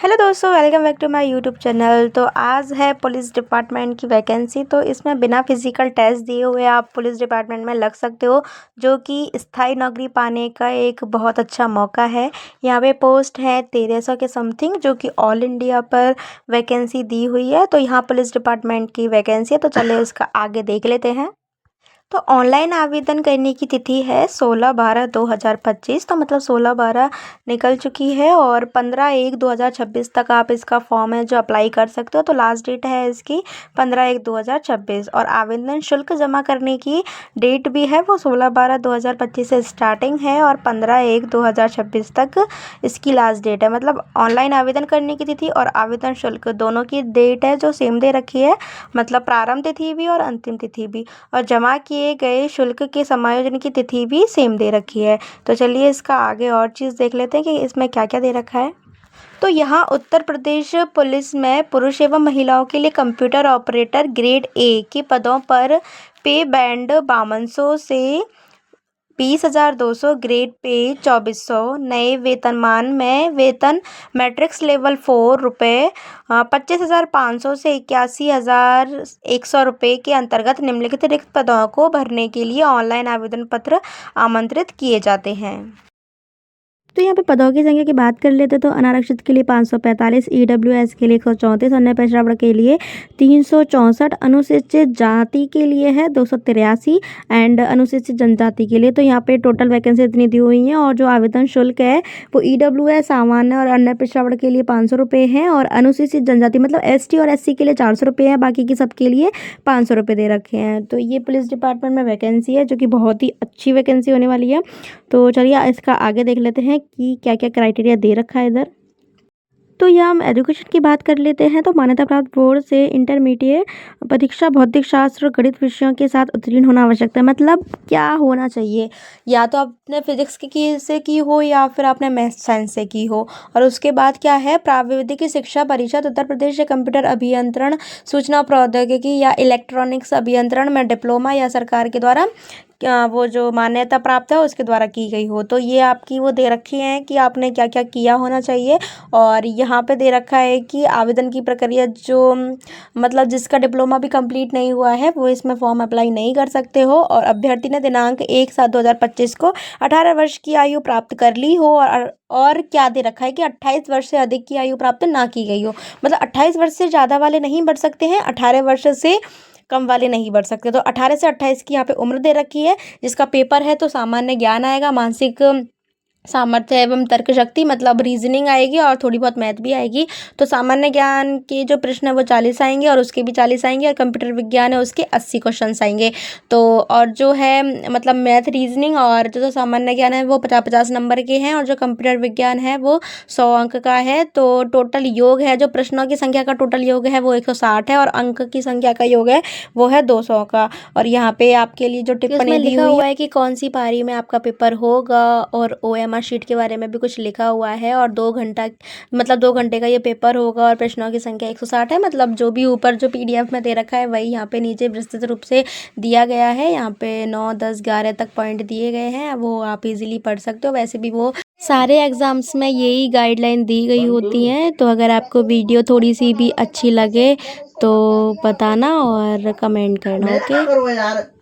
Hello दोस्तों, welcome back to my YouTube channel. तो आज है पुलिस डिपार्टमेंट की वैकेंसी। तो इसमें बिना फिजिकल टेस्ट दिए हुए आप पुलिस डिपार्टमेंट में लग सकते हो, जो कि स्थायी नौकरी पाने का एक बहुत अच्छा मौका है। यहाँ पे पोस्ट है 1300 के समथिंग, जो कि ऑल इंडिया पर वैकेंसी दी हुई है। तो यहाँ पुलिस डिपार्टमेंट की वैकेंसी है, तो चलिए इसका आगे देख लेते हैं। तो ऑनलाइन आवेदन करने की तिथि है 16/12/2025। तो मतलब 16/12 निकल चुकी है और 15/1/2026 तक आप इसका फॉर्म है जो अप्लाई कर सकते हो। तो लास्ट डेट है इसकी 15/1/2026 और आवेदन शुल्क जमा करने की डेट भी है वो 16/12/2025 से स्टार्टिंग है और 15/1/2026 तक इसकी लास्ट डेट है। मतलब ऑनलाइन आवेदन करने की तिथि और आवेदन शुल्क दोनों की डेट है जो सेम दे रखी है। मतलब प्रारंभ तिथि भी और अंतिम तिथि भी, और जमा किए गए शुल्क के समायोजन की तिथि भी सेम दे रखी है। तो चलिए इसका आगे और चीज़ देख लेते हैं कि इसमें क्या क्या दे रखा है। तो यहाँ उत्तर प्रदेश पुलिस में पुरुष एवं महिलाओं के लिए कंप्यूटर ऑपरेटर ग्रेड ए के पदों पर पे बैंड 5200 से 20,200, ग्रेड पे 2400, नए वेतनमान में वेतन मैट्रिक्स लेवल 4 रुपये 25,500 से 81,100 रुपये के अंतर्गत निम्नलिखित रिक्त पदों को भरने के लिए ऑनलाइन आवेदन पत्र आमंत्रित किए जाते हैं। तो यहाँ पे पदों की संख्या की बात कर लेते तो अनारक्षित के लिए 545, ईडब्ल्यूएस के लिए 134, अन्य पेशेवर के लिए 364, अनुसूचित जाति के लिए है 283 एंड अनुसूचित जनजाति के लिए। तो यहाँ पे टोटल वैकेंसी इतनी दी हुई है और जो आवेदन शुल्क है वो ईडब्ल्यूएस सामान्य और अन्य पेशेवर के लिए 500 रुपये है और अनुसूचित जनजाति मतलब एसटी और एससी के लिए 400 रुपये है, बाकी की सबके लिए 500 रुपये दे रखे हैं। तो ये पुलिस डिपार्टमेंट में वैकेंसी है जो कि बहुत ही अच्छी वैकेंसी होने वाली है। तो चलिए इसका आगे देख लेते हैं कि क्या क्या क्राइटेरिया दे रखा है इधर। तो यहाँ हम एजुकेशन की बात कर लेते हैं। तो मान्यता प्राप्त बोर्ड से इंटरमीडिएट परीक्षा भौतिक शास्त्र और गणित विषयों के साथ उत्तीर्ण होना आवश्यक है। मतलब क्या होना चाहिए, या तो आपने फिजिक्स से की हो या फिर आपने मैथ साइंस से की हो। और उसके बाद क्या है, प्राविधिक शिक्षा परिषद उत्तर प्रदेश से कंप्यूटर अभियंत्रण, सूचना प्रौद्योगिकी या इलेक्ट्रॉनिक्स अभियंत्रण में डिप्लोमा या सरकार के द्वारा वो जो मान्यता प्राप्त है उसके द्वारा की गई हो। तो ये आपकी वो दे रखी है कि आपने क्या क्या किया होना चाहिए। और यहाँ पे दे रखा है कि आवेदन की प्रक्रिया जो मतलब जिसका डिप्लोमा भी कंप्लीट नहीं हुआ है वो इसमें फॉर्म अप्लाई नहीं कर सकते हो। और अभ्यर्थी ने दिनांक 1/7/2025 को 18 वर्ष की आयु प्राप्त कर ली हो। और क्या दे रखा है कि 28 वर्ष से अधिक की आयु प्राप्त ना की गई हो। मतलब 28 वर्ष से ज़्यादा वाले नहीं बढ़ सकते हैं, 18 वर्ष से कम वाले नहीं बढ़ सकते। तो 18 से 28 की यहाँ पे उम्र दे रखी है। जिसका पेपर है तो सामान्य ज्ञान आएगा, मानसिक सामर्थ्य एवं तर्क शक्ति मतलब रीजनिंग आएगी और थोड़ी बहुत मैथ भी आएगी। तो सामान्य ज्ञान के जो प्रश्न है वो 40 आएंगे और उसके भी 40 आएंगे और कंप्यूटर विज्ञान है उसके 80 क्वेश्चंस आएंगे। तो और जो है मतलब मैथ रीजनिंग और जो सामान्य ज्ञान है वो 50-50 नंबर के हैं और जो कंप्यूटर विज्ञान है वो 100 अंक का है। तो टोटल योग है, जो प्रश्नों की संख्या का टोटल योग है वो 160 है और अंक की संख्या का योग है वो है 200 का। और यहाँ पे आपके लिए जो टिप्पणी लिखा हुआ है कि कौन सी पारी में आपका पेपर होगा और OMR शीट के बारे में भी कुछ लिखा हुआ है। और 2 घंटा मतलब 2 घंटे का ये पेपर होगा और प्रश्नों की संख्या 160 है। मतलब जो भी ऊपर जो PDF में दे रखा है वही यहाँ पे नीचे विस्तृत रूप से दिया गया है। यहाँ पे 9, 10, 11 तक पॉइंट दिए गए हैं, वो आप इजीली पढ़ सकते हो। वैसे भी वो सारे एग्ज़ाम्स में यही गाइडलाइन दी गई होती हैं। तो अगर आपको वीडियो थोड़ी सी भी अच्छी लगे तो बताना और कमेंट करना, ओके।